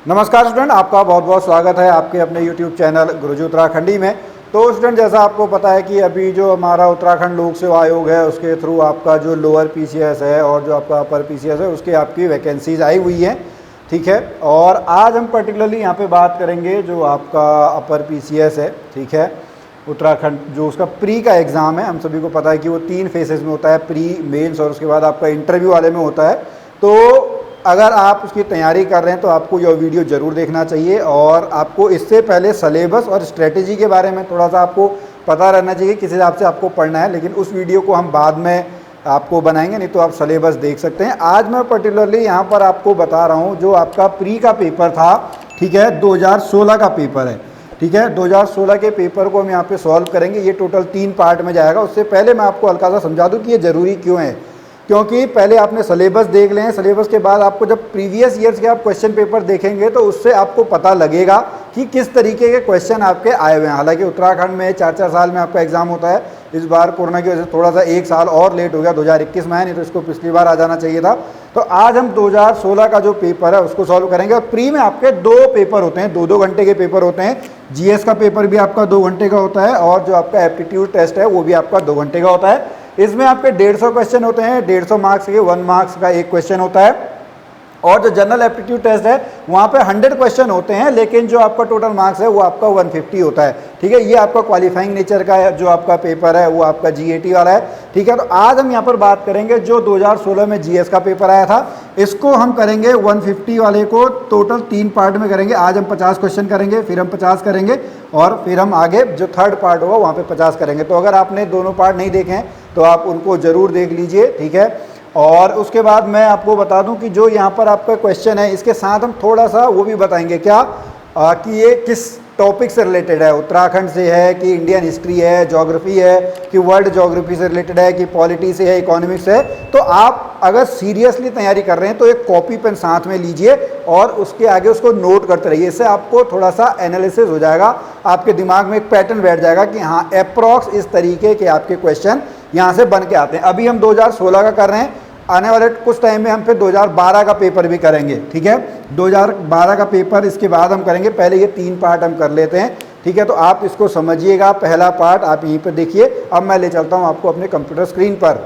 नमस्कार स्टूडेंट, आपका बहुत बहुत स्वागत है आपके अपने YouTube चैनल गुरुजी उत्तराखंडी में। तो स्टूडेंट, जैसा आपको पता है कि अभी जो हमारा उत्तराखंड लोक सेवा आयोग है उसके थ्रू आपका जो लोअर PCS है और जो आपका अपर PCS है उसके आपकी वैकेंसीज आई हुई हैं, ठीक है। और आज हम पर्टिकुलरली यहाँ पे बात करेंगे जो आपका अपर PCS है, ठीक है, उत्तराखंड, जो उसका प्री का एग्ज़ाम है। हम सभी को पता है कि वो 3 फेसेस में होता है, प्री, मेंस और उसके बाद आपका इंटरव्यू वाले में होता है। तो अगर आप उसकी तैयारी कर रहे हैं तो आपको यह वीडियो ज़रूर देखना चाहिए और आपको इससे पहले सलेबस और स्ट्रेटेजी के बारे में थोड़ा सा आपको पता रहना चाहिए किस हिसाब से आपको पढ़ना है। लेकिन उस वीडियो को हम बाद में आपको बनाएंगे, नहीं तो आप सलेबस देख सकते हैं। आज मैं पर्टिकुलरली यहाँ पर आपको बता रहा हूँ जो आपका प्री का पेपर था, ठीक है, 2016 का पेपर है, ठीक है। 2016 के पेपर को हम यहाँ पे सॉल्व करेंगे। ये टोटल 3 पार्ट में जाएगा। उससे पहले मैं आपको हल्का सा समझा दूँ कि ये ज़रूरी क्यों है। क्योंकि पहले आपने सिलेबस देख लें, सिलेबस के बाद आपको जब प्रीवियस ईयर्स के आप क्वेश्चन पेपर देखेंगे तो उससे आपको पता लगेगा कि किस तरीके के क्वेश्चन आपके आए हुए हैं। हालांकि उत्तराखंड में 4-4 साल में आपका एग्जाम होता है। इस बार कोरोना की वजह से थोड़ा सा 1 साल और लेट हो गया, 2021 में है, नहीं तो इसको पिछली बार आ जाना चाहिए था। तो आज हम 2016 का जो पेपर है उसको सॉल्व करेंगे। और प्री में आपके 2 पेपर होते हैं, 2-2 घंटे के पेपर होते हैं। GS का पेपर भी आपका 2 घंटे का होता है और जो आपका एप्टीट्यूड टेस्ट है वो भी आपका 2 घंटे का होता है। इसमें आपके 150 क्वेश्चन होते हैं, 150 मार्क्स के 1 मार्क्स का एक क्वेश्चन होता है। और जो जनरल एप्टीट्यूड टेस्ट है वहाँ पे 100 क्वेश्चन होते हैं, लेकिन जो आपका टोटल मार्क्स है वो आपका 150 होता है, ठीक है। ये आपका क्वालिफाइंग नेचर का जो आपका पेपर है वो आपका GAT वाला है, ठीक है। तो आज हम यहाँ पर बात करेंगे जो 2016 में GS का पेपर आया था, इसको हम करेंगे 150 वाले को टोटल 3 पार्ट में करेंगे। आज हम 50 क्वेश्चन करेंगे, फिर हम 50 करेंगे और फिर हम आगे जो थर्ड पार्ट होगा वहाँ पे 50 करेंगे। तो अगर आपने दोनों पार्ट नहीं देखे हैं तो आप उनको ज़रूर देख लीजिए, ठीक है। और उसके बाद मैं आपको बता दूं कि जो यहाँ पर आपका क्वेश्चन है इसके साथ हम थोड़ा सा वो भी बताएंगे क्या कि ये किस टॉपिक से रिलेटेड है, उत्तराखंड से है कि इंडियन हिस्ट्री है, ज्योग्राफी है कि वर्ल्ड ज्योग्राफी से रिलेटेड है कि पॉलिटी से है, इकोनॉमिक्स है। तो आप अगर सीरियसली तैयारी कर रहे हैं तो एक कॉपी पेन साथ में लीजिए और उसके आगे उसको नोट करते रहिए। इससे आपको थोड़ा सा एनालिसिस हो जाएगा, आपके दिमाग में एक पैटर्न बैठ जाएगा कि हाँ अप्रॉक्स इस तरीके के आपके क्वेश्चन यहाँ से बन के आते हैं। अभी हम 2016 का कर रहे हैं, आने वाले कुछ टाइम में हम फिर 2012 का पेपर भी करेंगे, ठीक है। 2012 का पेपर इसके बाद हम करेंगे। पहले ये 3 पार्ट हम कर लेते हैं, ठीक है। तो आप इसको समझिएगा। पहला पार्ट आप यहीं पर देखिए। अब मैं ले चलता हूँ आपको अपने कंप्यूटर स्क्रीन पर।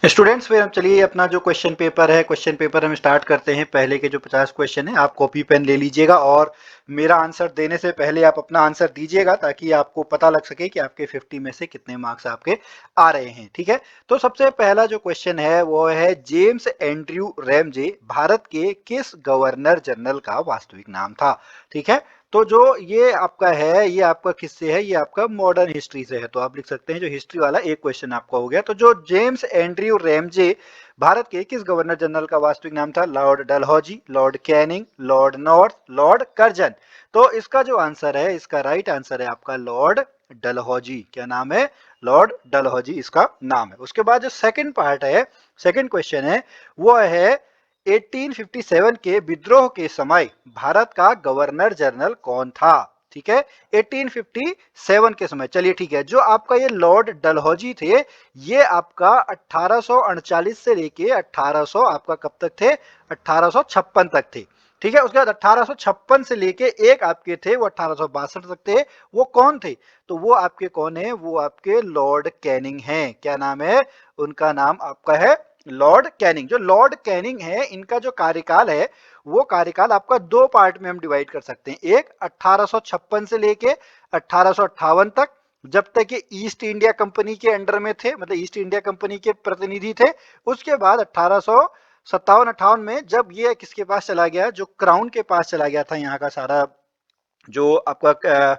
स्टूडेंट्स, फिर हम चलिए अपना जो क्वेश्चन पेपर है, क्वेश्चन पेपर हम स्टार्ट करते हैं। पहले के जो 50 क्वेश्चन है आप कॉपी पेन ले लीजिएगा और मेरा आंसर देने से पहले आप अपना आंसर दीजिएगा ताकि आपको पता लग सके कि आपके 50 में से कितने मार्क्स आपके आ रहे हैं, ठीक है। तो सबसे पहला जो क्वेश्चन है वो है जेम्स एंड्रयू रैमजे भारत के किस गवर्नर जनरल का वास्तविक नाम था, ठीक है। तो जो ये आपका है ये आपका किससे है, ये आपका मॉडर्न हिस्ट्री से है। तो आप लिख सकते हैं जो हिस्ट्री वाला एक क्वेश्चन आपका हो गया। तो जो जेम्स एंड्रयू रैमजे भारत के किस गवर्नर जनरल का वास्तविक नाम था, Lord Dalhousie, Lord Canning, Lord north, Lord Curzon. तो इसका जो आंसर है, इसका राइट आंसर है आपका लॉर्ड डलहौजी। क्या नाम है? लॉर्ड डलहौजी इसका नाम है। उसके बाद जो सेकंड पार्ट है, सेकंड क्वेश्चन है वो है 1857 के विद्रोह के समय भारत का गवर्नर जनरल कौन था, ठीक है। 1857 के समय, चलिए ठीक है। जो आपका ये लॉर्ड डलहौजी थे ये आपका 1839 से लेके 1800 आपका कब तक थे, 1856 तक थे, ठीक है। उसके बाद 1856 से लेके एक आपके थे वो 1862 तक थे। वो कौन थे? तो वो आपके कौन है? वो आपके लॉर्ड कैनिंग हैं। क्या नाम है? उनका नाम आपका है लॉर्ड कैनिंग। जो लॉर्ड कैनिंग है इनका जो कार्यकाल है वो कार्यकाल आपका 2 पार्ट में हम डिवाइड कर सकते हैं। एक 1856 से लेके 1858 तक, जब तक ये ईस्ट इंडिया कंपनी के अंडर में थे, मतलब ईस्ट इंडिया कंपनी के प्रतिनिधि थे। उसके बाद 1857-58 में जब ये किसके पास चला गया, जो क्राउन के पास चला गया था, यहाँ का सारा जो आपका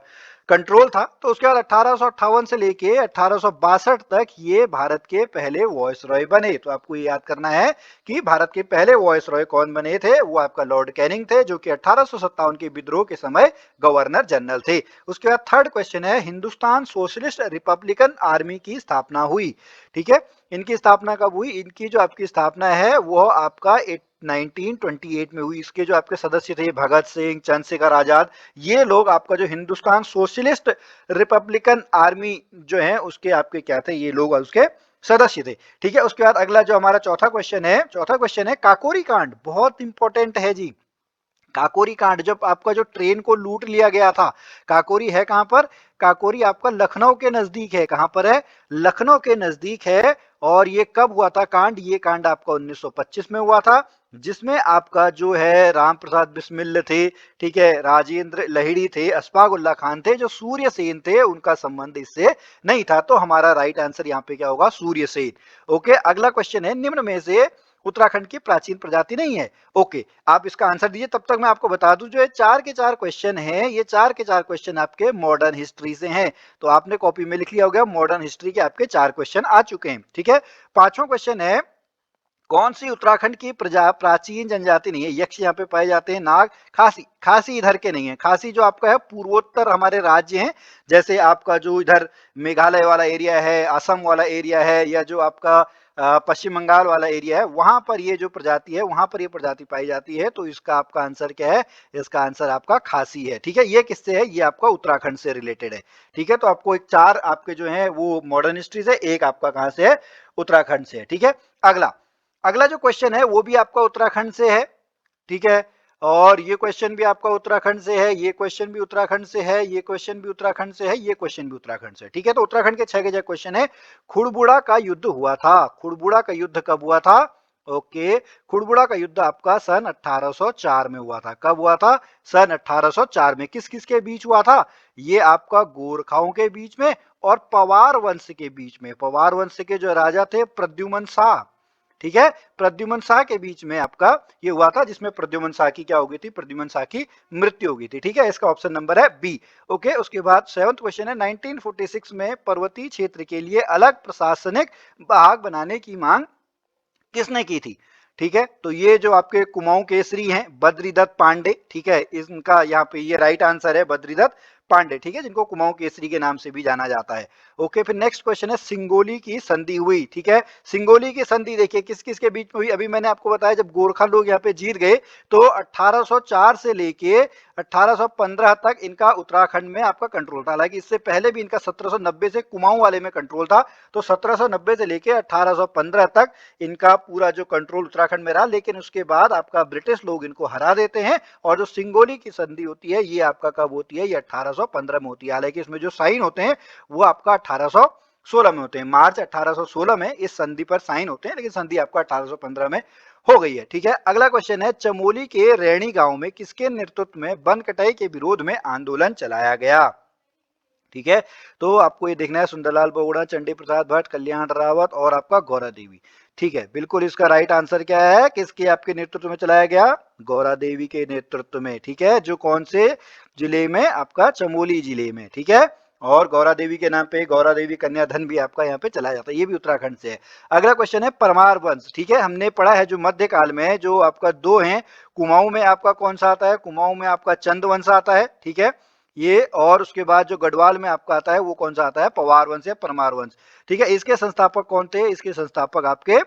कंट्रोल था। तो उसके बाद 1858 से लेके 1862 तक ये भारत के पहले वॉइस रॉय बने। तो आपको ये याद करना है कि भारत के पहले वॉइस रॉय कौन बने थे, वो आपका लॉर्ड कैनिंग थे, जो कि 1857 के विद्रोह के समय गवर्नर जनरल थे। उसके बाद थर्ड क्वेश्चन है हिंदुस्तान सोशलिस्ट रिपब्लिकन आर्मी की स्थापना हुई, ठीक है। इनकी स्थापना कब हुई? इनकी जो आपकी स्थापना है वो आपका 1928 में हुई। इसके जो आपके सदस्य थे भगत सिंह, चंद्रशेखर आजाद, ये लोग आपका जो हिंदुस्तान सोशलिस्ट रिपब्लिकन आर्मी जो है उसके आपके क्या थे, ये लोग उसके सदस्य थे, ठीक है। उसके बाद अगला जो हमारा चौथा क्वेश्चन है, चौथा क्वेश्चन है काकोरी कांड, बहुत इंपॉर्टेंट है जी। काकोरी कांड, जब आपका जो ट्रेन को लूट लिया गया था, काकोरी है कहां पर, काकोरी आपका लखनऊ के नजदीक है, कहां पर है, लखनऊ के नजदीक है। और ये कब हुआ था कांड, ये कांड आपका 1925 में हुआ था, जिसमें आपका जो है राम प्रसाद बिस्मिल थे, ठीक है, राजेंद्र लहिड़ी थे, अशफाक उल्ला खान थे, जो सूर्य सेन थे उनका संबंध इससे नहीं था। तो हमारा राइट आंसर यहाँ पे क्या होगा, सूर्य सेन। ओके, अगला क्वेश्चन है, निम्न में से उत्तराखंड की प्राचीन प्रजाति नहीं है। ओके, आप इसका आंसर दीजिए, तब तक मैं आपको बता दूं, जो ये 4 के 4 क्वेश्चन हैं, ये 4 के 4 क्वेश्चन आपके मॉडर्न हिस्ट्री से हैं। तो आपने कॉपी में लिख लिया होगा, मॉडर्न हिस्ट्री के आपके 4 क्वेश्चन आ चुके हैं, ठीक है। पांचवा क्वेश्चन है, कौन सी उत्तराखंड की प्राचीन जनजाति नहीं है, यक्ष यहाँ पे पाए जाते हैं, नाग, खासी, खासी इधर के नहीं है, खासी जो आपका है पूर्वोत्तर हमारे राज्य हैं, जैसे आपका जो इधर मेघालय वाला एरिया है, असम वाला एरिया है, या जो आपका पश्चिम बंगाल वाला एरिया है, वहां पर ये जो प्रजाति है, वहां पर ये प्रजाति पाई जाती है। तो इसका आपका आंसर क्या है, इसका आंसर आपका खासी है, ठीक है। ये किससे है, ये आपका उत्तराखंड से रिलेटेड है, ठीक है। तो आपको एक 4 आपके जो है वो मॉडर्न हिस्ट्री से, एक आपका कहां से है, उत्तराखंड से है, ठीक है। अगला अगला जो क्वेश्चन है वो भी आपका उत्तराखंड से है, ठीक है। और ये क्वेश्चन भी आपका उत्तराखंड से है, ये क्वेश्चन भी उत्तराखंड से है, ये क्वेश्चन भी उत्तराखंड से है, ये क्वेश्चन भी उत्तराखंड से है, ठीक है। तो उत्तराखंड के 6 के 6 क्वेश्चन है। खुड़बुड़ा का युद्ध हुआ था, खुड़बुड़ा का युद्ध कब हुआ था, ओके, खुड़बुड़ा का युद्ध आपका सन 1804 में हुआ था। कब हुआ था, सन 1804 में। किस किस के बीच हुआ था, ये आपका गोरखाओं के बीच में और पवार वंश के बीच में। पवार वंश के जो राजा थे प्रद्युमन शाह, ठीक है, प्रद्युमन शाह के बीच में आपका ये हुआ था, जिसमें प्रद्युमन शाह की क्या हो गई थी, प्रद्युमन शाह की मृत्यु हो गई थी, ठीक है। इसका ऑप्शन नंबर है बी। ओके, उसके बाद 7वां क्वेश्चन है, 1946 में पर्वतीय क्षेत्र के लिए अलग प्रशासनिक भाग बनाने की मांग किसने की थी, ठीक है। तो ये जो आपके कुमाऊं केसरी हैं बद्रीदत्त पांडे, ठीक है, इनका यहाँ पे ये राइट आंसर है बद्रीदत्त पांडे, ठीक है, जिनको कुमाऊं केसरी के नाम से भी जाना जाता है। ओके, फिर नेक्स्ट क्वेश्चन है, सिंगोली की संधि हुई, ठीक है। सिंगोली की संधि देखिए किस किस के बीच में हुई, अभी मैंने आपको बताया जब गोरखा लोग यहाँ पे जीत गए तो 1804 से लेके 1815 तक इनका उत्तराखंड में आपका कंट्रोल था। हालांकि इससे पहले भी इनका 1790 से कुमाऊं वाले में कंट्रोल था। तो 1790 से लेके 1815 तक इनका पूरा जो कंट्रोल उत्तराखंड में रहा, लेकिन उसके बाद आपका ब्रिटिश लोग इनको हरा देते हैं। और जो सिंगोली की संधि होती है ये आपका कब होती है, ये 1815 में होती है। हालांकि इसमें जो साइन होते हैं वो आपका 1816 में होते हैं, मार्च 1816 में इस संधि पर साइन होते हैं, लेकिन संधि आपका 1815 में हो गई है, ठीक है। अगला क्वेश्चन है, चमोली के रैणी गांव में किसके नेतृत्व में वन कटाई के विरोध में आंदोलन चलाया गया, ठीक है। तो आपको ये देखना है, सुंदरलाल बहुगुणा, चंडी प्रसाद भट्ट, कल्याण रावत और आपका गौरा देवी, ठीक है। बिल्कुल इसका राइट आंसर क्या है, किसके आपके नेतृत्व में चलाया गया, गौरा देवी के नेतृत्व में, ठीक है, जो कौन से जिले में, आपका चमोली जिले में, ठीक है। और गौरा देवी के नाम पे गौरा देवी कन्या धन भी आपका यहाँ पे चलाया जाता है, ये भी उत्तराखंड से है। अगला क्वेश्चन है, परमार वंश, ठीक है, हमने पढ़ा है जो मध्यकाल में है, जो आपका 2 है, कुमाऊं में आपका कौन सा आता है, कुमाऊं में आपका चंद वंश आता है, ठीक है ये। और उसके बाद जो गढ़वाल में आपका आता है वो कौन सा आता है, पवार वंश या परमार वंश, ठीक है। इसके संस्थापक कौन थे, इसके संस्थापक आपके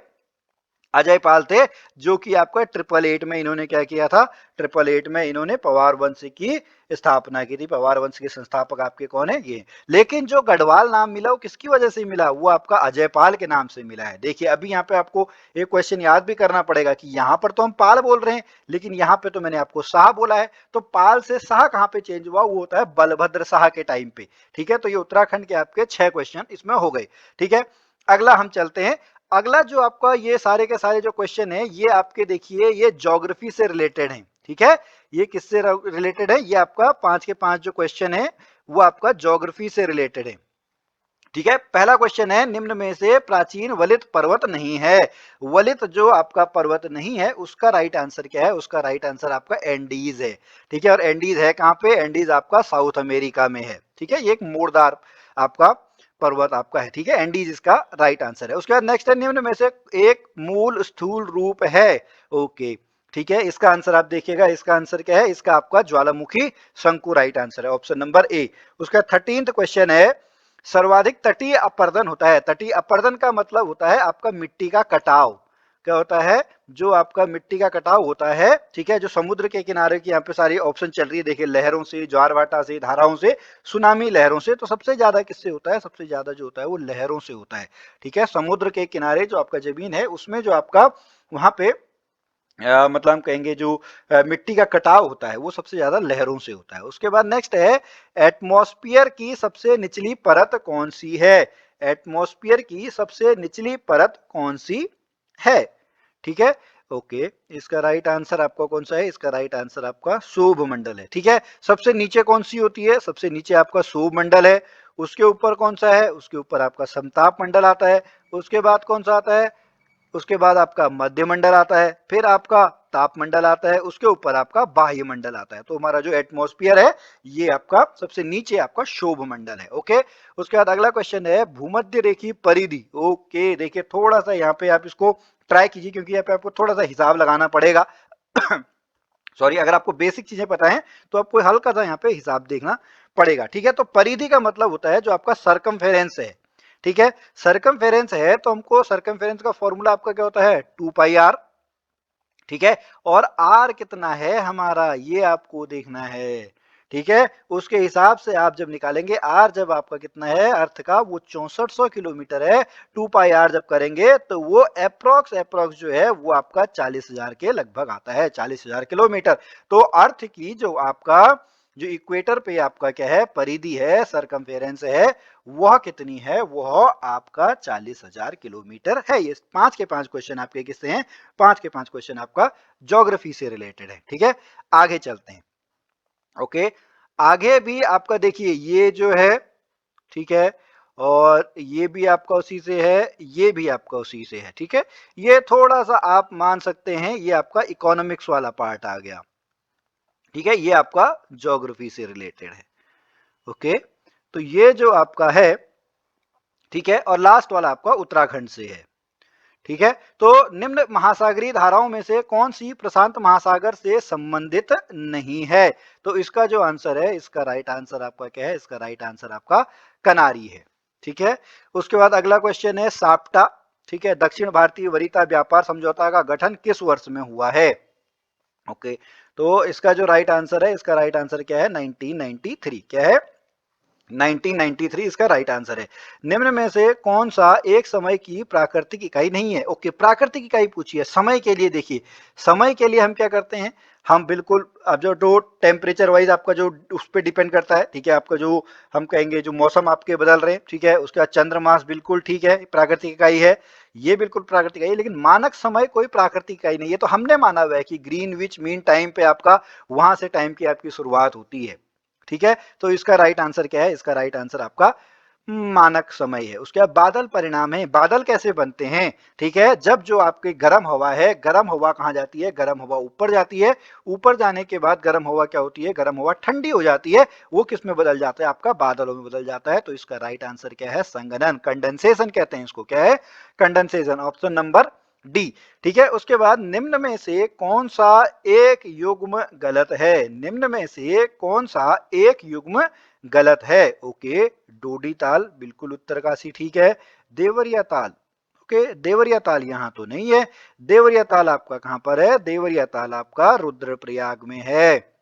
अजय पाल थे, जो कि आपका 888 में इन्होंने क्या किया था, 888 में इन्होंने पवार वंश की स्थापना की थी। पवार वंश के संस्थापक आपके कौन है, ये। लेकिन जो गढ़वाल नाम मिला वो किसकी वजह से मिला, वो आपका अजय पाल के नाम से मिला है। देखिए अभी यहाँ पे आपको एक क्वेश्चन याद भी करना पड़ेगा कि यहाँ पर तो हम पाल बोल रहे हैं, लेकिन यहाँ पे तो मैंने आपको शाह बोला है। तो पाल से शाह कहाँ पे चेंज हुआ, वो होता है बलभद्र शाह के टाइम पे, ठीक है। तो ये उत्तराखंड के आपके 6 क्वेश्चन इसमें हो गए, ठीक है। अगला हम चलते हैं, अगला जो आपका ये सारे के सारे जो क्वेश्चन है ये आपके देखिए ये ज्योग्राफी से रिलेटेड है, ठीक है। ये किससे रिलेटेड है, ये आपका 5 के 5 जो क्वेश्चन है वो आपका ज्योग्राफी से रिलेटेड है, ठीक है। पहला क्वेश्चन है, निम्न में से प्राचीन वलित पर्वत नहीं है। वलित जो आपका पर्वत नहीं है उसका राइट आंसर क्या है, उसका राइट आंसर आपका एंडीज है, ठीक है। और एंडीज है कहां पे, एंडीज आपका साउथ अमेरिका में है, ठीक है। ये एक मोड़दार आपका पर्वत आपका है, ठीक है। एंडीज इसका राइट आंसर है। उसके बाद नेक्स्ट है, निम्न में से एक मूल स्थूल रूप है, ओके, ठीक है। इसका आंसर आप देखिएगा, इसका आंसर क्या है, इसका आपका ज्वालामुखी शंकु राइट आंसर है, ऑप्शन नंबर ए। उसका 13th क्वेश्चन है, सर्वाधिक तटीय अपरदन होता है। तटीय अपरदन का मतलब होता है आपका मिट्टी का कटाव, क्या होता है, जो आपका मिट्टी का कटाव होता है, ठीक है। जो समुद्र के किनारे की यहाँ पे सारी ऑप्शन चल रही है, देखिए लहरों से, ज्वार भाटा से, धाराओं से, सुनामी लहरों से। तो सबसे ज्यादा किससे होता है, सबसे ज्यादा जो होता है वो लहरों से होता है, ठीक है। समुद्र के किनारे जो आपका जमीन है उसमें जो आपका वहां पे मतलब हम कहेंगे जो मिट्टी का कटाव होता है वो सबसे ज्यादा लहरों से होता है। उसके बाद नेक्स्ट है, एटमॉस्फेयर की सबसे निचली परत कौन सी है? एटमॉस्फेयर की सबसे निचली परत कौन सी है? ठीक है, ओके। इसका राइट आंसर आपका कौन सा है? इसका राइट आंसर आपका शोभ मंडल है। ठीक है, सबसे नीचे कौन सी होती है? सबसे नीचे आपका शोभ मंडल है। उसके ऊपर कौन सा है? उसके ऊपर आपका समताप मंडल आता है। उसके बाद कौन सा आता है? उसके बाद आपका मध्य मंडल आता है, फिर आपका ताप मंडल आता है, उसके ऊपर आपका बाह्य मंडल आता है। तो हमारा जो एटमॉस्फेयर है ये आपका सबसे नीचे आपका शोभ मंडल है। ओके, उसके बाद अगला क्वेश्चन है, भूमध्य रेखीय परिधि। ओके, देखिए थोड़ा सा यहाँ पे आप इसको ट्राई कीजिए, क्योंकि यहाँ पे आपको थोड़ा सा हिसाब लगाना पड़ेगा। सॉरी, अगर आपको बेसिक चीजें पता है तो आपको हल्का सा यहाँ पे हिसाब देखना पड़ेगा। ठीक है, तो परिधि का मतलब होता है जो आपका सरकमफेरेंस है। ठीक है, सरकमफेरेंस है तो हमको सरकमफेरेंस का फॉर्मूला आपका क्या होता है? 2 पाई आर। ठीक है, और आर कितना है हमारा ये आपको देखना है। ठीक है, उसके हिसाब से आप जब निकालेंगे आर, जब आपका कितना है अर्थ का, वो 6400 किलोमीटर है। 2 पाई आर जब करेंगे तो वो अप्रोक्स जो है वो आपका 40,000 के लगभग आता है, 40,000 किलोमीटर। तो अर्थ की जो आपका जो इक्वेटर पे आपका क्या है परिधि है, सरकमफेरेंस है, वह कितनी है? वह आपका 40,000 किलोमीटर है। ये 5 के 5 क्वेश्चन आपके किससे हैं? 5 के 5 क्वेश्चन आपका ज्योग्राफी से रिलेटेड है। ठीक है, आगे चलते हैं। ओके, आगे भी आपका देखिए ये जो है, ठीक है, और ये भी आपका उसी से है, ये भी आपका उसी से है। ठीक है, ये थोड़ा सा आप मान सकते हैं ये आपका इकोनॉमिक्स वाला पार्ट आ गया। ठीक है, ये आपका ज्योग्राफी से रिलेटेड है। ओके, तो ये जो आपका है, ठीक है, और लास्ट वाला आपका उत्तराखंड से है। ठीक है, तो निम्न महासागरीय धाराओं में से कौन सी प्रशांत महासागर से संबंधित नहीं है? तो इसका जो आंसर है, इसका राइट आंसर आपका क्या है? इसका राइट आंसर आपका कनारी है। ठीक है, उसके बाद अगला क्वेश्चन है साप्टा। ठीक है, दक्षिण भारतीय वरीयता व्यापार समझौता का गठन किस वर्ष में हुआ है? ओके, तो इसका जो राइट आंसर है, इसका राइट आंसर क्या है? 1993। क्या है? 1993 इसका राइट आंसर है। निम्न में से कौन सा एक समय की प्राकृतिक इकाई नहीं है? ओके, प्राकृतिक इकाई पूछी है समय के लिए। देखिए, समय के लिए हम क्या करते हैं, हम बिल्कुल अब जो टेम्परेचर वाइज आपका जो उस पर डिपेंड करता है। ठीक है, आपका जो हम कहेंगे जो मौसम आपके बदल रहे हैं, ठीक है, उसके बाद चंद्रमास बिल्कुल ठीक है, प्राकृतिक इकाई है, ये बिल्कुल प्राकृतिक इकाई है। लेकिन मानक समय कोई प्राकृतिक इकाई नहीं है। तो हमने माना हुआ है कि ग्रीनविच मीन टाइम पे आपका वहां से टाइम की आपकी शुरुआत होती है। ठीक है, तो इसका राइट आंसर क्या है? इसका राइट आंसर आपका मानक समय है। उसके बाद बादल परिणाम है। बादल कैसे बनते हैं? ठीक है, जब जो आपकी गर्म हवा है, गर्म हवा कहाँ जाती है? गर्म हवा ऊपर जाती है। ऊपर जाने के बाद गर्म हवा क्या होती है? गर्म हवा ठंडी हो जाती है। वो किस में बदल जाता है? आपका बादलों में बदल जाता है। तो इसका राइट आंसर क्या है? संघनन, कंडेंसेशन कहते हैं इसको। क्या है? Condensation, option number D. ठीक है, उसके बाद निम्न में से कौन सा एक युग्म गलत है? निम्न में से कौन सा एक युग्म गलत है? ओके, डोडी ताल बिल्कुल उत्तरकाशी ठीक है। देवरिया ताल, ओके, देवरिया ताल यहाँ तो नहीं है। देवरिया ताल आपका कहां पर है? देवरिया ताल आपका रुद्रप्रयाग में है।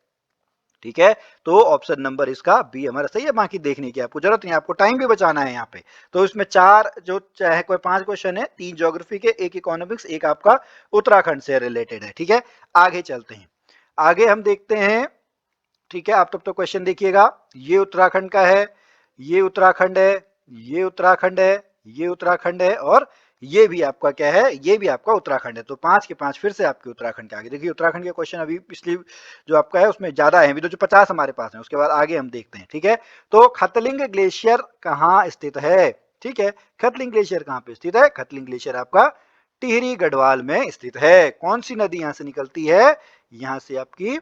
ठीक है, तो ऑप्शन नंबर इसका बी हमारा सही है। बाकी देखने की आपको जरूरत नहीं, आपको टाइम भी बचाना है यहाँ पे। तो इसमें चार जो चाहे कोई 5 क्वेश्चन है, 3 ज्योग्राफी के, एक इकोनॉमिक्स, एक आपका उत्तराखंड से रिलेटेड है। ठीक है, आगे चलते हैं। आगे हम देखते हैं। ठीक है, आप तब तो क्वेश्चन देखिएगा। ये उत्तराखंड का है, ये उत्तराखंड है, ये उत्तराखंड है, ये उत्तराखंड है, और ये भी आपका क्या है? ये भी आपका उत्तराखंड है। तो 5 के 5 फिर से आपके उत्तराखंड के आगे देखिए। उत्तराखंड के क्वेश्चन अभी पिछली जो आपका है उसमें ज्यादा है, अभी तो जो 50 हमारे पास है। उसके बाद आगे हम देखते हैं। ठीक है, तो खतलिंग ग्लेशियर कहाँ स्थित है? ठीक है, खतलिंग ग्लेशियर कहाँ पे स्थित है? खतलिंग ग्लेशियर आपका टिहरी गढ़वाल में स्थित है। कौन सी नदी यहां से निकलती है? यहां से आपकी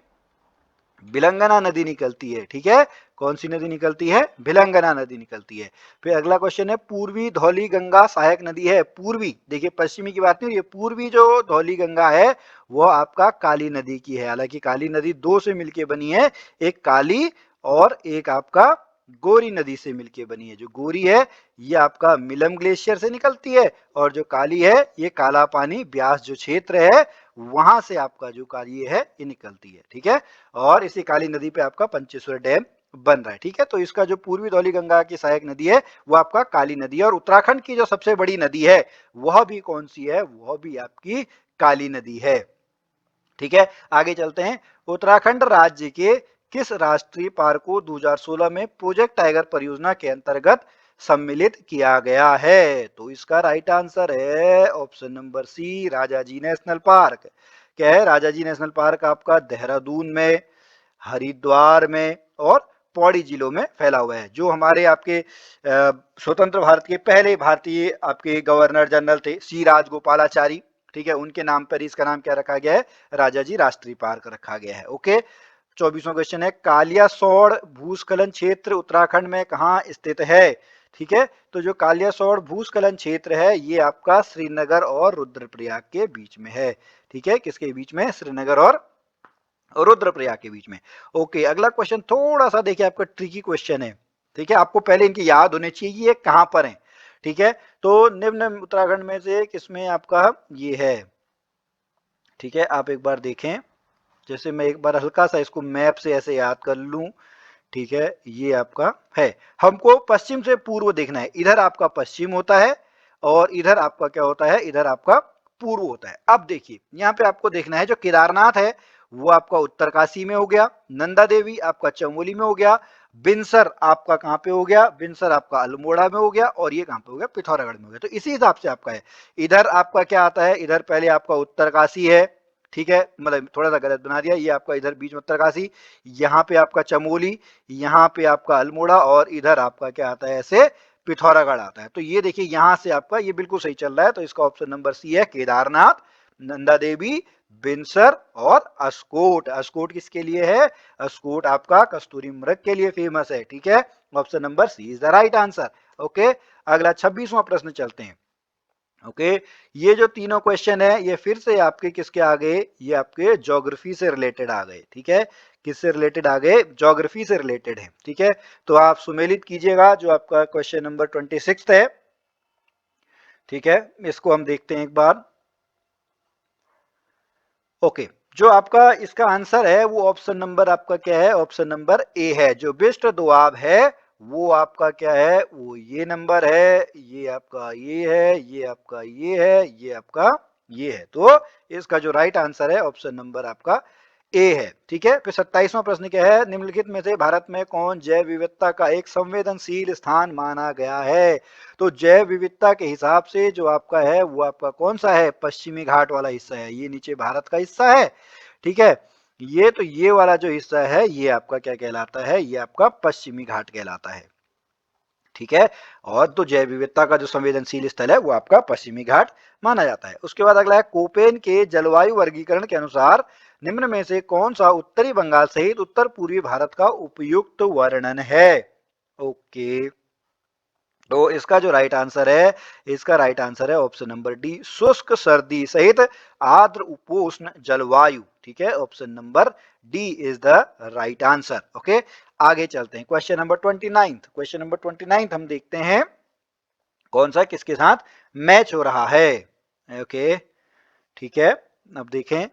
भिलंगना नदी निकलती है। ठीक है, कौन सी नदी निकलती है? भिलंगना नदी निकलती है। फिर अगला क्वेश्चन है, पूर्वी धौली गंगा सहायक नदी है। पूर्वी, देखिए पश्चिमी की बात नहीं हो रही है, पूर्वी जो धौली गंगा है वो आपका काली नदी की है। हालांकि काली नदी दो से मिलके बनी है, एक काली और एक आपका गोरी नदी से मिलके बनी है। जो गोरी है ये आपका मिलम ग्लेशियर से निकलती है, और जो काली है ये काला पानी ब्यास जो क्षेत्र है वहां से आपका जो काली है ये निकलती है। ठीक है, और इसी काली नदी पे आपका पंचेश्वर डैम बन रहा है। ठीक है, तो इसका जो पूर्वी धौली गंगा की सहायक नदी है वो आपका काली नदी है। और उत्तराखंड की जो सबसे बड़ी नदी है वह भी कौन सी है? वह भी आपकी काली नदी है। ठीक है, आगे चलते हैं। उत्तराखंड राज्य के किस राष्ट्रीय पार्क को 2016 में प्रोजेक्ट टाइगर परियोजना के अंतर्गत सम्मिलित किया गया है? तो इसका राइट आंसर है option number C, Rajaji national park. क्या है? राजाजी नेशनल पार्क आपका देहरादून में, हरिद्वार में और पौड़ी जिलों में फैला हुआ है। जो हमारे आपके स्वतंत्र भारत के पहले भारतीय आपके गवर्नर जनरल थे सी राजगोपालाचारी, ठीक है, उनके नाम पर इसका नाम क्या रखा गया है? राजाजी राष्ट्रीय पार्क रखा गया है। ओके, 24वां क्वेश्चन है, कालियासोड़ भूस्खलन क्षेत्र उत्तराखंड में कहाँ स्थित है? ठीक है, तो जो कालियासोड़ भूस्खलन क्षेत्र है ये आपका श्रीनगर और रुद्रप्रयाग के बीच में है। ठीक है, किसके बीच में? श्रीनगर और रुद्रप्रयाग के बीच में। ओके, अगला क्वेश्चन थोड़ा सा देखिए आपका ट्रिकी क्वेश्चन है। ठीक है, आपको पहले इनकी याद होने चाहिए ये कहां पर है। ठीक है, तो निम्न उत्तराखंड में से किसमें आपका ये है? ठीक है, आप एक बार देखें, जैसे मैं एक बार हल्का सा इसको मैप से ऐसे याद कर लूं। ठीक है, ये आपका है, हमको पश्चिम से पूर्व देखना है। इधर आपका पश्चिम होता है और इधर आपका क्या होता है? इधर आपका पूर्व होता है। अब देखिए यहाँ पे आपको देखना है, जो केदारनाथ है वो आपका उत्तरकाशी में हो गया, नंदा देवी आपका चमोली में हो गया, बिनसर आपका कहाँ पे हो गया? बिनसर आपका अल्मोड़ा में हो गया, और ये कहाँ पे हो गया? पिथौरागढ़ में हो गया। तो इसी हिसाब से आपका है। इधर आपका क्या आता है? इधर पहले आपका उत्तरकाशी है, ठीक है, मतलब थोड़ा सा गलत बना दिया, ये आपका इधर बीच में उत्तरकाशी, यहाँ पे आपका चमोली, यहाँ पे आपका अल्मोड़ा, और इधर आपका क्या आता है? ऐसे पिथौरागढ़ आता है। तो ये देखिए यहाँ से आपका ये बिल्कुल सही चल रहा है। तो इसका ऑप्शन नंबर सी है, केदारनाथ, नंदा देवी, बिनसर और अस्कोट। अस्कोट किसके लिए है? अस्कोट आपका कस्तूरी मृग के लिए फेमस है। ठीक है, option number C is the right answer. Okay, अगला 26वां प्रश्न चलते हैं। ओके, ये जो तीनों क्वेश्चन है ये फिर से आपके किसके आ गए? ये आपके ज्योग्राफी से रिलेटेड आ गए। ठीक है, किससे रिलेटेड आ गए? ज्योग्राफी से रिलेटेड है। ठीक है, तो आप सुमेलित कीजिएगा जो आपका क्वेश्चन नंबर 26 है। ठीक है, इसको हम देखते हैं एक बार। ओके, जो आपका इसका आंसर है वो ऑप्शन नंबर आपका क्या है? ऑप्शन नंबर ए है। जो बिस्ट दोआब है वो आपका क्या है? वो ये नंबर है, ये आपका ये है, ये आपका ये है, ये आपका ये है। तो इसका जो राइट आंसर है ऑप्शन नंबर आपका ए है। ठीक है, फिर 27वां प्रश्न क्या है? निम्नलिखित में से भारत में कौन जैव विविधता का एक संवेदनशील स्थान माना गया है? तो जैव विविधता के हिसाब से जो आपका है वो आपका कौन सा है? पश्चिमी घाट वाला हिस्सा है। ये नीचे भारत का हिस्सा है। ठीक है, ये तो ये वाला जो हिस्सा है ये आपका क्या कहलाता है? ये आपका पश्चिमी घाट कहलाता है। ठीक है, और तो जैव विविधता का जो संवेदनशील स्थल है वो आपका पश्चिमी घाट माना जाता है। उसके बाद अगला है, कोपेन के जलवायु वर्गीकरण के अनुसार निम्न में से कौन सा उत्तरी बंगाल सहित उत्तर पूर्वी भारत का उपयुक्त वर्णन है? ओके, तो इसका जो राइट आंसर है, इसका राइट आंसर है ऑप्शन नंबर डी, शुष्क सर्दी सहित आर्द्र उपोष्ण जलवायु। ठीक है, option number D is the right answer. Okay, आगे चलते हैं। क्वेश्चन नंबर 29, क्वेश्चन नंबर 29 हम देखते हैं कौन सा किसके साथ मैच हो रहा है। ओके, ठीक है, अब देखें।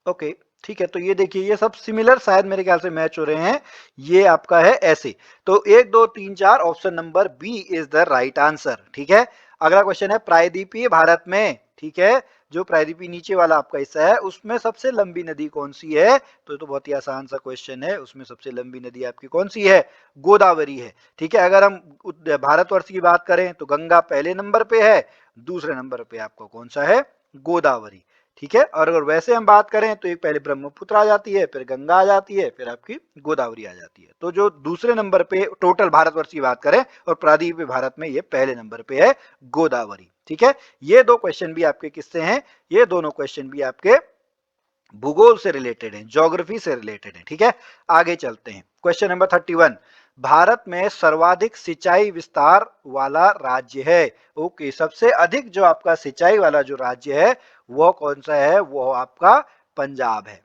ओके, ठीक है, तो ये देखिए ये सब सिमिलर शायद मेरे ख्याल से मैच हो रहे हैं। ये आपका है ऐसे, तो 1 2 3 4 option number B is the right answer. ठीक है, अगला क्वेश्चन है, प्रायद्वीपीय भारत में, ठीक है, जो प्रायद्वीपीय नीचे वाला आपका हिस्सा है उसमें सबसे लंबी नदी कौन सी है? तो ये तो बहुत ही आसान सा क्वेश्चन है। उसमें सबसे लंबी नदी आपकी कौन सी है? गोदावरी है। ठीक है, अगर हम भारतवर्ष की बात करें तो गंगा पहले नंबर पे है, दूसरे नंबर पे आपका कौन सा है? गोदावरी। ठीक है, और अगर वैसे हम बात करें तो एक पहले ब्रह्मपुत्र आ जाती है, फिर गंगा आ जाती है, फिर आपकी गोदावरी आ जाती है। तो जो दूसरे नंबर पे टोटल भारतवर्ष की बात करें और प्रायद्वीपीय भारत में ये पहले नंबर पे है गोदावरी। ठीक है, ये दो क्वेश्चन भी आपके किससे हैं? ये दोनों क्वेश्चन भी आपके भूगोल से रिलेटेड है, ज्योग्राफी से रिलेटेड है। ठीक है, आगे चलते हैं। क्वेश्चन नंबर 31, भारत में सर्वाधिक सिंचाई विस्तार वाला राज्य है। ओके, सबसे अधिक जो आपका सिंचाई वाला जो राज्य है वो कौन सा है? वो आपका पंजाब है।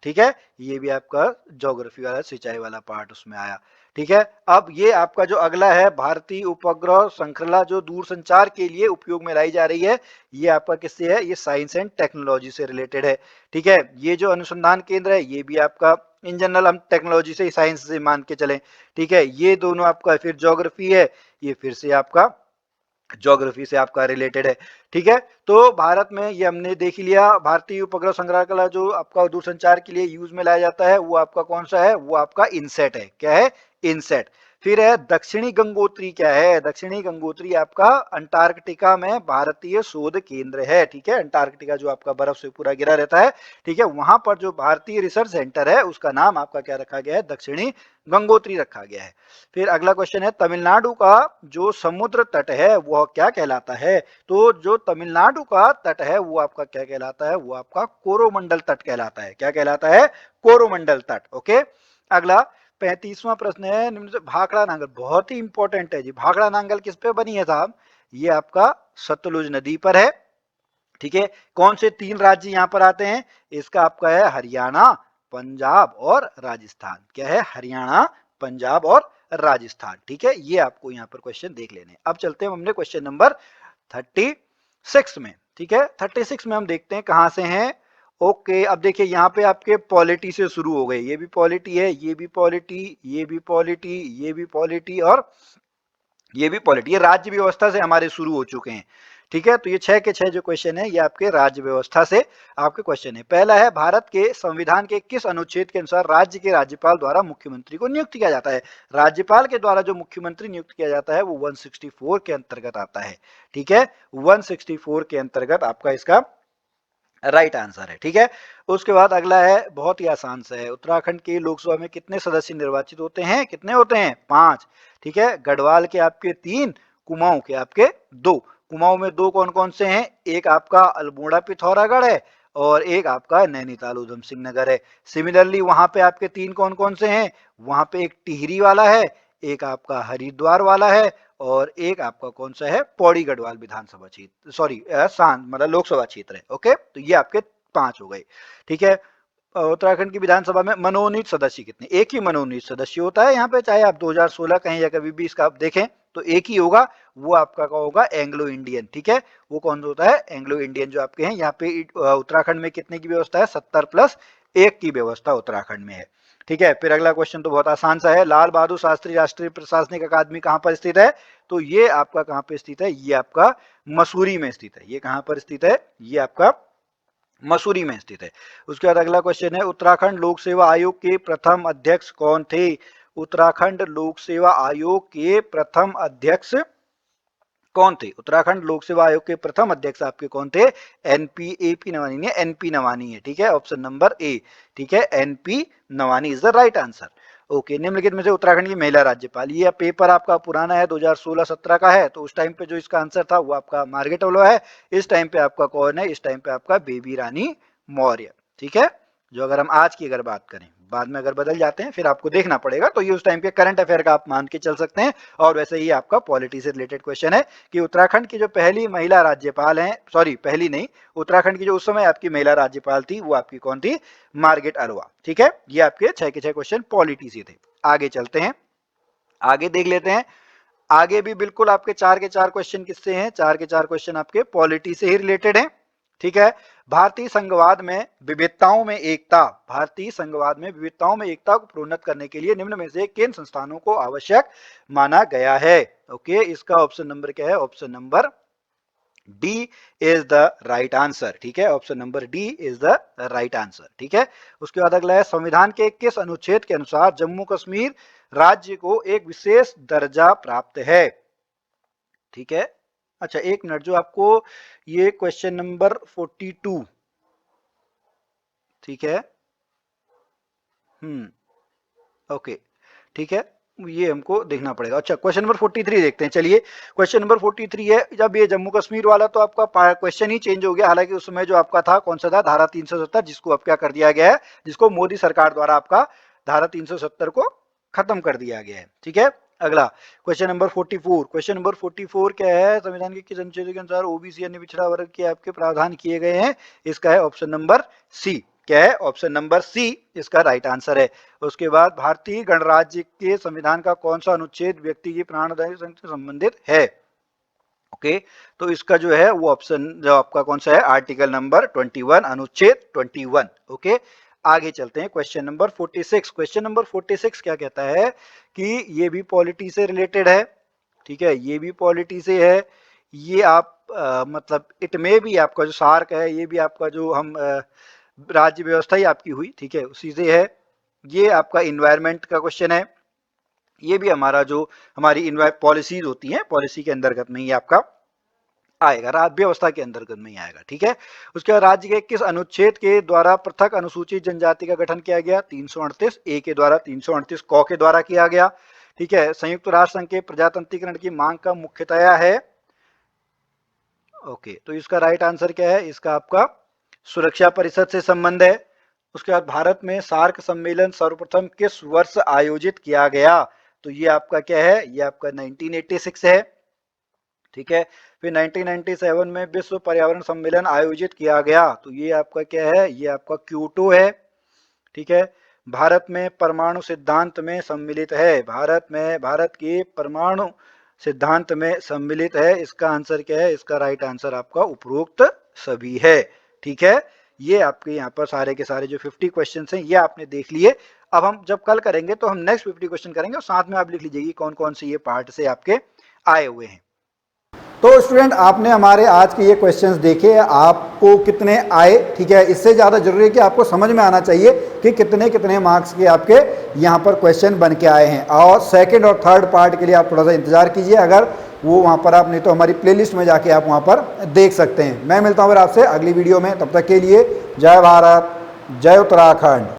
ठीक है, ये भी आपका ज्योग्राफी वाला सिंचाई वाला पार्ट उसमें आया। ठीक है, अब ये आपका जो अगला है, भारतीय उपग्रह श्रृंखला जो दूरसंचार के लिए उपयोग में लाई जा रही है, ये आपका किससे है? ये साइंस एंड टेक्नोलॉजी से रिलेटेड है। ठीक है, ये जो अनुसंधान केंद्र है ये भी आपका इन जनरल हम टेक्नोलॉजी से साइंस से मान के चलें। ठीक है, ये दोनों आपका फिर ज्योग्राफी है, ये फिर से आपका ज्योग्राफी से आपका रिलेटेड है। ठीक है, तो भारत में ये हमने देख ही लिया। भारतीय उपग्रह संग्रहालय जो आपका दूरसंचार के लिए यूज में लाया जाता है वो आपका कौन सा है, वो आपका इनसेट है। क्या है, इनसेट। फिर है दक्षिणी गंगोत्री। क्या है, दक्षिणी गंगोत्री आपका अंटार्कटिका में भारतीय शोध केंद्र है। ठीक है, अंटार्कटिका जो आपका बर्फ से पूरा घिरा रहता है, ठीक है, वहां पर जो भारतीय रिसर्च सेंटर है उसका नाम आपका क्या रखा गया है, दक्षिणी गंगोत्री रखा गया है। फिर अगला क्वेश्चन है तमिलनाडु का जो समुद्र तट है वह क्या कहलाता है। तो जो तमिलनाडु का तट है वो आपका क्या कहलाता है, वो आपका कोरोमंडल तट कहलाता है। क्या कहलाता है, कोरोमंडल तट। ओके, अगला 35वां प्रश्न है निम्न से भाखड़ा नांगल, बहुत ही इंपॉर्टेंट है जी। भाखड़ा नांगल किस पे बनी है साहब, ये आपका सतलुज नदी पर है। ठीक है, कौन से 3 राज्य यहां पर आते हैं, इसका आपका है हरियाणा, पंजाब और राजस्थान। क्या है, हरियाणा, पंजाब और राजस्थान। ठीक है, ये आपको यहां पर क्वेश्चन देख लेने। अब चलते हैं हमने क्वेश्चन नंबर 36 में। ठीक है, 36 में हम देखते हैं कहां से हैं। ओके, अब देखिए यहाँ पे आपके पॉलिटी से शुरू हो गए, ये भी पॉलिटी है, ये भी पॉलिटी, ये भी पॉलिटी, ये भी पॉलिटी और ये भी पॉलिटी। ये राज्य व्यवस्था से हमारे शुरू हो चुके हैं। ठीक है, तो ये 6 के 6 जो क्वेश्चन है ये आपके राज्य व्यवस्था से आपके क्वेश्चन है। पहला है भारत के संविधान के किस अनुच्छेद के अनुसार राज्य के राज्यपाल द्वारा मुख्यमंत्री को नियुक्त किया जाता है। राज्यपाल के द्वारा जो मुख्यमंत्री नियुक्त किया जाता है वो 164 के अंतर्गत आता है। ठीक है, 164 के अंतर्गत आपका इसका राइट आंसर है। ठीक है, उसके बाद अगला है बहुत ही आसान सा है, उत्तराखंड की लोकसभा में कितने सदस्य निर्वाचित होते हैं, कितने होते हैं, 5। ठीक है, गढ़वाल के आपके 3, कुमाऊं के आपके 2। कुमाऊं में 2 कौन कौन से हैं, एक आपका अल्मोड़ा पिथौरागढ़ है और एक आपका नैनीताल उधम सिंह नगर है। सिमिलरली वहां पे आपके 3 कौन कौन से हैं, वहां पे एक टिहरी वाला है, एक आपका हरिद्वार वाला है और एक आपका कौन सा है, पौड़ी गढ़वाल विधानसभा क्षेत्र, सॉरी मतलब लोकसभा क्षेत्र है। ओके, तो ये आपके 5 हो गए। ठीक है, उत्तराखंड की विधानसभा में मनोनीत सदस्य कितने, एक ही मनोनीत सदस्य होता है यहाँ पे, चाहे आप 2016 कहीं या कभी भी इसका आप देखें तो एक ही होगा, वो आपका का होगा एंग्लो इंडियन। ठीक है, वो कौन होता है, एंग्लो इंडियन जो आपके हैं। यहाँ पे उत्तराखंड में कितने की व्यवस्था है, 70+1 की व्यवस्था उत्तराखंड में है। ठीक है, फिर अगला क्वेश्चन तो बहुत आसान सा है, लाल बहादुर शास्त्री राष्ट्रीय प्रशासनिक अकादमी कहां पर स्थित है। तो ये आपका कहां पे स्थित है, ये आपका मसूरी में स्थित है। ये कहां पर स्थित है, ये आपका मसूरी में स्थित है। उसके बाद अगला क्वेश्चन है उत्तराखंड लोक सेवा आयोग के प्रथम अध्यक्ष कौन थे। उत्तराखंड लोक सेवा आयोग के प्रथम अध्यक्ष कौन थे, उत्तराखंड लोक सेवा आयोग के प्रथम अध्यक्ष आपके कौन थे, एनपी, एपी नवानी नहीं, एनपी नवानी है। ठीक है, ऑप्शन नंबर ए। ठीक है, NP Nawani is the right answer. Okay, निम्नलिखित में से उत्तराखंड की महिला राज्यपाल, ये पेपर आपका पुराना है, 2016-17 का है, तो उस टाइम पे जो इसका आंसर था वो आपका मार्गरेट वल्लभ है। इस टाइम पे आपका कौन है, इस टाइम पे आपका बेबी रानी मौर्य। ठीक है, जो अगर हम आज की अगर बात करें, बाद में अगर बदल जाते हैं फिर आपको देखना पड़ेगा, तो ये उस टाइम के करंट अफेयर का आप मान के चल सकते हैं। और वैसे ही आपका पॉलिटी से रिलेटेड क्वेश्चन है कि उत्तराखंड की जो पहली महिला राज्यपाल हैं, सॉरी पहली नहीं, उत्तराखंड की जो उस समय आपकी महिला राज्यपाल थी वो आपकी कौन थी, मार्गरेट अरोड़ा। ठीक है, ये आपके 6 के 6 क्वेश्चन पॉलिटी से थे। आगे चलते हैं, आगे देख लेते हैं। आगे भी बिल्कुल आपके 4 के 4 क्वेश्चन किससे हैं, 4 के 4 क्वेश्चन आपके पॉलिटी से ही रिलेटेड हैं। ठीक है, भारतीय संघवाद में विविधताओं में एकता, भारतीय संघवाद में विविधताओं में एकता को प्रोन्नत करने के लिए निम्न में से किन संस्थानों को आवश्यक माना गया है। ओके, इसका ऑप्शन नंबर क्या है, option number D is the right answer. ठीक है, option number D is the right answer. ठीक है, उसके बाद अगला है संविधान के किस अनुच्छेद के अनुसार जम्मू कश्मीर राज्य को एक विशेष दर्जा प्राप्त है। ठीक है, अच्छा एक मिनट, जो आपको ये क्वेश्चन नंबर 42, ठीक है, ओके, ठीक है, ये हमको देखना पड़ेगा। अच्छा क्वेश्चन नंबर 43 देखते हैं, चलिए क्वेश्चन नंबर 43 है, जब ये जम्मू कश्मीर वाला तो आपका क्वेश्चन ही चेंज हो गया, हालांकि उस समय जो आपका था कौन सा था, धारा 370, जिसको अब क्या कर दिया गया है, जिसको मोदी सरकार द्वारा आपका धारा 370 को खत्म कर दिया गया है। ठीक है, अगला क्वेश्चन नंबर 44, क्वेश्चन नंबर 44 क्या है, संविधान के किस अनुच्छेद के अनुसार ओबीसी अन्य पिछड़ा वर्ग के आपके प्रावधान किए गए हैं। इसका है ऑप्शन नंबर सी। क्या है, ऑप्शन नंबर सी इसका राइट आंसर है। उसके बाद भारतीय गणराज्य के संविधान का कौन सा अनुच्छेद व्यक्ति की प्राणदायी से संबंधित है। ओके, तो इसका जो है वो ऑप्शन जो आपका कौन सा है, आर्टिकल नंबर 21, अनुच्छेद 21। ओके, आगे चलते हैं, क्वेश्चन नंबर 46, क्वेश्चन नंबर 46 क्या कहता है कि ये भी पॉलिटी से रिलेटेड है। ठीक है, ये भी पॉलिटी से है, ये आप मतलब इट में भी आपका जो सार्क है, ये भी आपका जो हम राज्य व्यवस्था ही आपकी हुई, ठीक है, उसी से है। ये आपका इन्वायरमेंट का क्वेश्चन है, ये भी हमारा जो हमारी पॉलिसीज होती हैं, पॉलिसी के अंतर्गत में ये आपका आएगा, राज्य व्यवस्था के अंतर्गत में ही आएगा, ठीक है। उसके बाद राज्य के किस अनुच्छेद के द्वारा पृथक अनुसूचित जनजाति का गठन किया गया? 338 ए के द्वारा, 338 क के द्वारा किया गया, ठीक है। संयुक्त राष्ट्र संघ के प्रजातंत्रीकरण की मांग का मुख्यतया है, ओके, तो इसका राइट आंसर क्या है? इसका आपका सुरक्षा परिषद से संबंध है। उसके बाद भारत में सार्क सम्मेलन सर्वप्रथम किस वर्ष आयोजित किया गया? तो ये आपका क्या है? ये आपका 1986 है, ठीक है। फिर 1997 में विश्व पर्यावरण सम्मेलन आयोजित किया गया, तो ये आपका क्या है? ये आपका क्योटो है, ठीक है। भारत में परमाणु सिद्धांत में सम्मिलित है, भारत के परमाणु सिद्धांत में सम्मिलित है, इसका आंसर क्या है? इसका राइट आंसर आपका उपरोक्त सभी है, ठीक है। ये आपके यहाँ पर सारे के सारे जो 50 क्वेश्चन हैं ये आपने देख लिए। अब हम जब कल करेंगे तो हम नेक्स्ट 50 क्वेश्चन करेंगे और साथ में आप लिख लीजिए कौन कौन से ये पार्ट से आपके आए हुए हैं। तो स्टूडेंट आपने हमारे आज के ये क्वेश्चंस देखे, आपको कितने आए, ठीक है। इससे ज़्यादा जरूरी है कि आपको समझ में आना चाहिए कि कितने कितने मार्क्स के आपके यहाँ पर क्वेश्चन बन के आए हैं। और सेकंड और थर्ड पार्ट के लिए आप थोड़ा सा इंतजार कीजिए, अगर वो वहाँ पर आप नहीं तो हमारी प्लेलिस्ट में जाके आप वहाँ पर देख सकते हैं। मैं मिलता हूँ फिर आपसे अगली वीडियो में, तब तक के लिए जय भारत, जय उत्तराखंड।